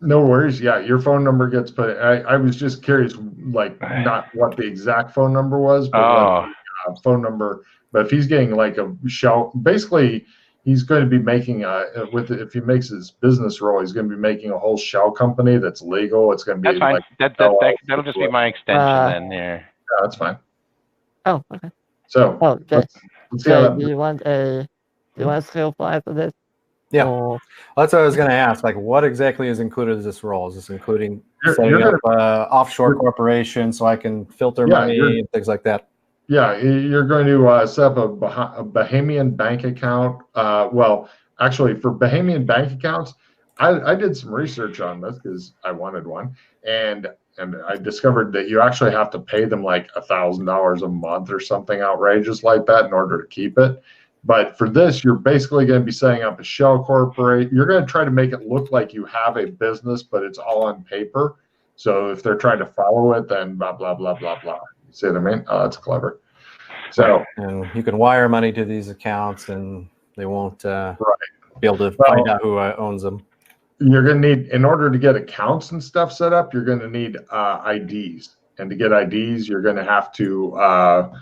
No worries. Yeah, your phone number gets put. I was just curious, like not what the exact phone number was, but what the, phone number. But if he's getting like a shell, basically, he's going to be making if he makes his business role, he's going to be making a whole shell company that's legal. It's going to be that's fine. Like, that'll just be my extension then. Yeah, that's fine. Oh, okay. So, let's see how that. Do you want a skill 5 for this? Yeah, that's what I was going to ask. Like, what exactly is included in this role? Is this including setting up offshore corporation so I can filter money and things like that? Yeah, you're going to set up a Bahamian bank account. Well, actually, for Bahamian bank accounts, I did some research on this because I wanted one, and I discovered that you actually have to pay them like $1,000 a month or something outrageous like that in order to keep it. But for this, you're basically going to be setting up a shell corporation. You're going to try to make it look like you have a business, but it's all on paper. So if they're trying to follow it, then blah, blah, blah, blah, blah. You see what I mean? Oh, that's clever. So and you can wire money to these accounts and they won't be able to find out who owns them. You're going to need, in order to get accounts and stuff set up, you're going to need IDs. And to get IDs, you're going to have to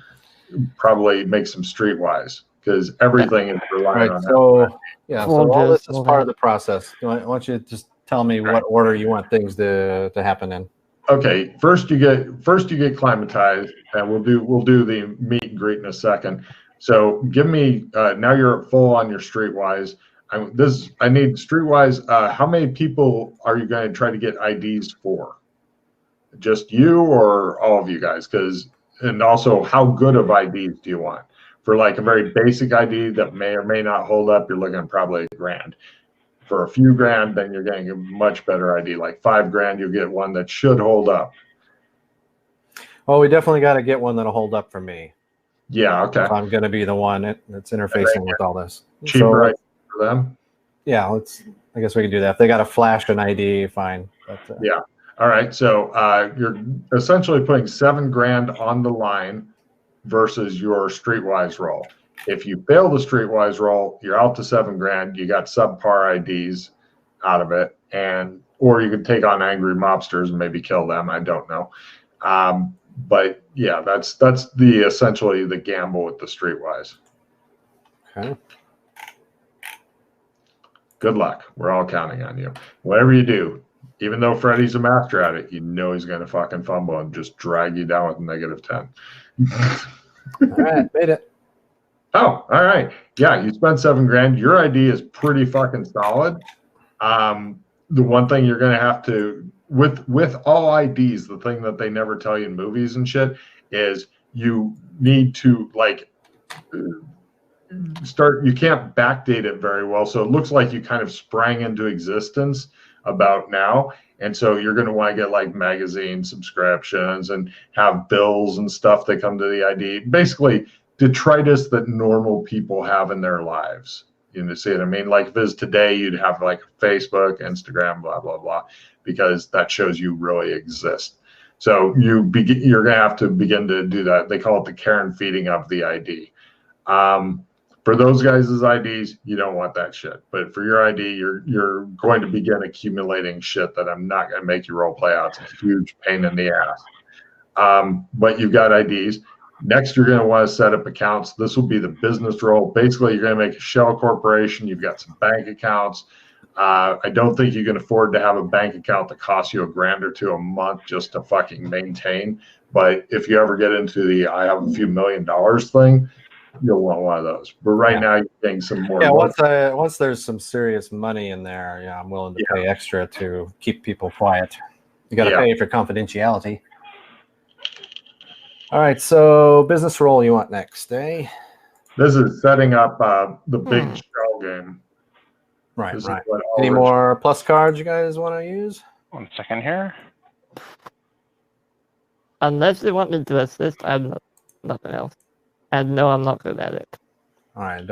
probably make some streetwise, because everything is relying on that. So all this is part of the process. I want you to just tell me what order you want things to happen in. Okay, first you get climatized, and we'll do the meet and greet in a second. So give me now you're full on your streetwise. I need streetwise. How many people are you going to try to get IDs for? Just you or all of you guys? And also, how good of IDs do you want? For like a very basic ID that may or may not hold up, you're looking at probably $1,000. For a few grand, then you're getting a much better ID. Like $5,000, you'll get one that should hold up. Well, we definitely got to get one that'll hold up for me. Yeah, okay. If I'm going to be the one that's interfacing with all this. Cheaper ID for them? Yeah, I guess we can do that. If they got to flash an ID, fine. But, yeah. All right. So you're essentially putting $7,000 on the line versus your streetwise roll. If you fail the streetwise roll, you're out to $7,000. You got subpar IDs out of it, or you could take on angry mobsters and maybe kill them. I don't know. But yeah, that's essentially the gamble with the streetwise. Okay. Good luck. We're all counting on you. Whatever you do, even though Freddy's a master at it, you know he's going to fucking fumble and just drag you down with -10. All right, made it. Oh, all right. Yeah, you spent $7,000. Your ID is pretty fucking solid. The one thing you're going to have to, with all IDs, the thing that they never tell you in movies and shit is you need to you can't backdate it very well. So it looks like you kind of sprang into existence about now. And so you're going to want to get like magazine subscriptions and have bills and stuff that come to the ID. Basically, detritus that normal people have in their lives. You see what I mean? Like if it's today, you'd have like Facebook, Instagram, blah, blah, blah, because that shows you really exist. So you're going to have to begin to do that. They call it the care and feeding of the ID. For those guys' IDs, you don't want that shit. But for your ID, you're going to begin accumulating shit that I'm not going to make you role play out. It's a huge pain in the ass. But you've got IDs. Next, you're going to want to set up accounts. This will be the business role. Basically, you're going to make a shell corporation. You've got some bank accounts. I don't think you can afford to have a bank account that costs you $1,000 or $2,000 a month just to fucking maintain. But if you ever get into the I have a few $1 million thing, you'll want one of those. But right now, you're getting some more. Yeah, once there's some serious money in there, yeah, I'm willing to pay extra to keep people quiet. You got to pay for confidentiality. All right, so business roll you want next, eh? This is setting up the big shell game. Right. Any more plus cards you guys want to use? 1 second here. Unless you want me to assist, I have nothing else. And no, I'm not good at it. All right,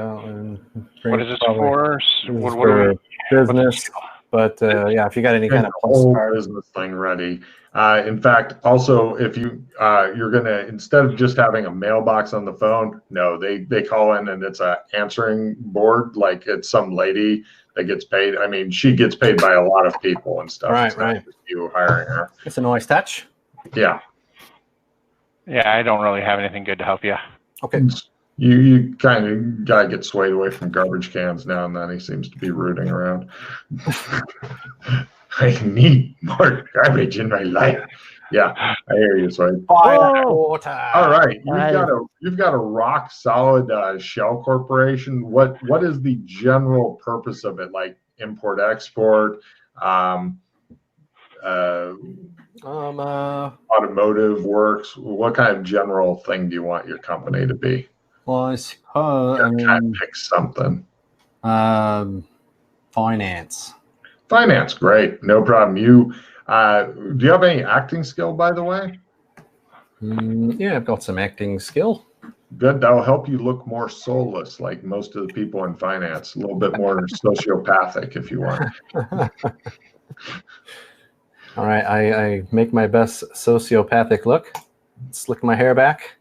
what is this for? For business. But yeah, if you got any kind of plus card business thing ready. In fact, also if you're gonna, instead of just having a mailbox on the phone, no, they call in and it's a answering board, like it's some lady that gets paid. I mean, she gets paid by a lot of people and stuff. Right. You hiring her. It's a nice touch. Yeah. Yeah, I don't really have anything good to help you. Okay. You kind of gotta get swayed away from garbage cans now and then. He seems to be rooting around. I need more garbage in my life. Yeah, I hear you, Sway. Water. All right, you've got a rock solid shell corporation. What is the general purpose of it? Like import export, automotive works. What kind of general thing do you want your company to be? Well, I suppose pick something. Finance. Finance, great, no problem. You do you have any acting skill, by the way? Yeah, I've got some acting skill. Good, that'll help you look more soulless, like most of the people in finance. A little bit more sociopathic, if you want. All right, I make my best sociopathic look. Slick my hair back.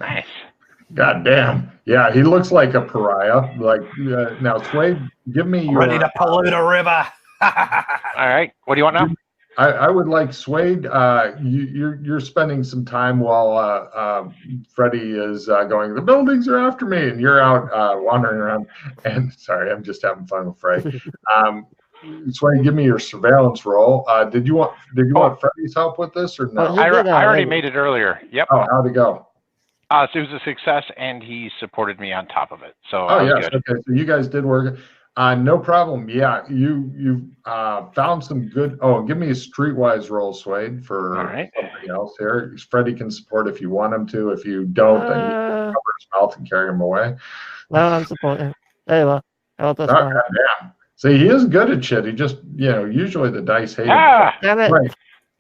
Nice. God damn. Yeah, he looks like a pariah. Like now, Sway, give me your ready to pollute a river. All right. What do you want now? I would like Swade. You're spending some time while Freddie is going, the buildings are after me, and you're out wandering around. And sorry, I'm just having fun with Freddie. Swade, give me your surveillance roll. Did you want Freddie's help with this or no? I already made it earlier. Yep. Oh, how'd it go? So it was a success, and he supported me on top of it. So yes, good. Okay. So you guys did work. No problem. Yeah, you found some good. Oh, give me a streetwise roll, Swade, for something else here. Freddie can support if you want him to. If you don't, then you can cover his mouth and carry him away. No, I'm supporting. There you are. Damn. See, he is good at shit. He just, usually the dice hate him. Damn it. Right.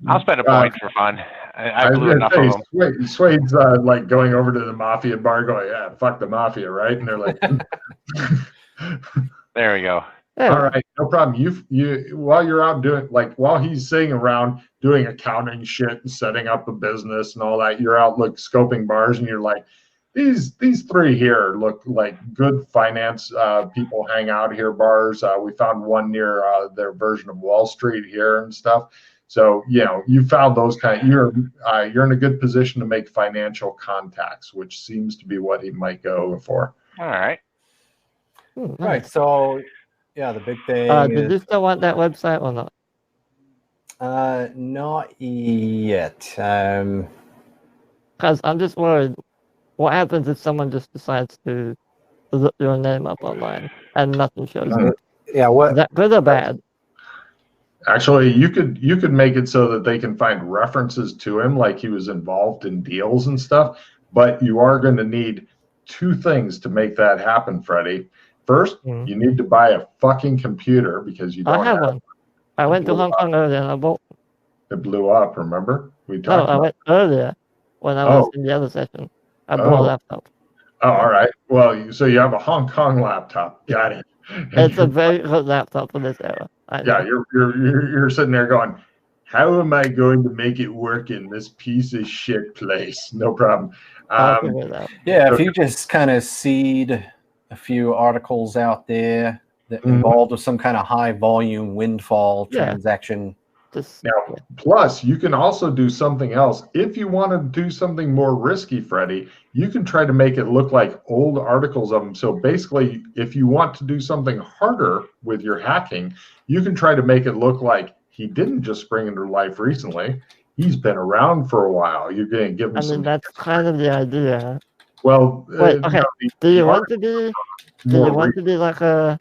I'll spend a point for fun. I blew enough of them. Swade's like going over to the mafia bar going, yeah, fuck the mafia, right? And they're like, there we go. All right, no problem. You while you're out doing, like, while he's sitting around doing accounting shit and setting up a business and all that, you're out scoping bars, and you're like, these three here look like good finance people hang out here bars. We found one near their version of Wall Street here and stuff. So you found those you're in a good position to make financial contacts, which seems to be what he might go for. All right. Nice. Right. So yeah, the big thing did you still want that website or not? Not yet. Because I'm just worried. What happens if someone just decides to look your name up online and nothing shows up? Yeah. What? Is that good or bad? Actually, you could make it so that they can find references to him, like he was involved in deals and stuff. But you are going to need two things to make that happen, Freddie. First, you need to buy a fucking computer because you don't have one. I went to Hong Kong earlier and I bought. It blew up. Remember? I went earlier when I was in the other session. I bought a laptop. Oh, all right. Well, so you have a Hong Kong laptop. Got it. It's a very good laptop for this era. Yeah, you're sitting there going, how am I going to make it work in this piece of shit place? No problem. Yeah, if you just kind of seed a few articles out there that involved with some kind of high volume windfall transaction. Plus, you can also do something else. If you want to do something more risky, Freddie, you can try to make it look like old articles of them. So basically, if you want to do something harder with your hacking, you can try to make it look like he didn't just spring into life recently. He's been around for a while. You're going to give him some. That's kind of the idea. Well, wait, okay. Do you want to be like a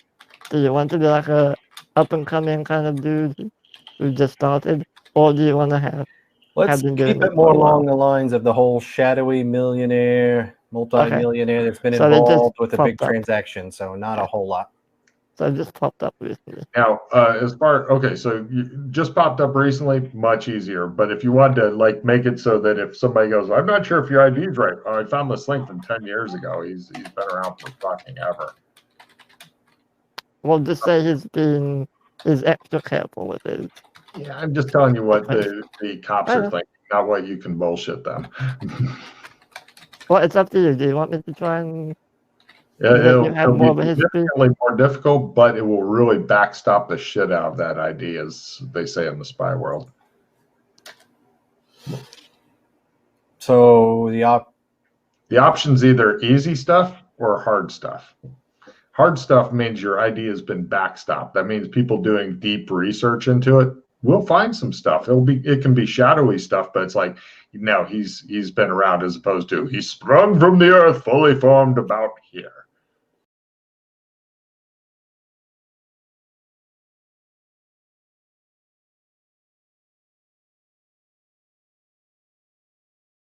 up and coming kind of dude who just started, or do you want to have? Let's keep it more along the lines of the whole shadowy millionaire, multi-millionaire that's been involved with a big transaction. So not a whole lot. So it just popped up recently. Now, so you just popped up recently, much easier. But if you want to make it so that if somebody goes, I'm not sure if your ID is right. I found this link from 10 years ago. He's been around for fucking ever. Well, just say he's extra careful with it. Yeah, I'm just telling you what the cops are thinking, not what you can bullshit them. Well, it's up to you. Do you want me to try and it'll be definitely more difficult, but it will really backstop the shit out of that ID, as they say in the spy world. So the option's either easy stuff or hard stuff. Hard stuff means your ID has been backstopped. That means people doing deep research into it will find some stuff. It can be shadowy stuff, but it's like, no, he's been around, as opposed to he sprung from the earth fully formed about here.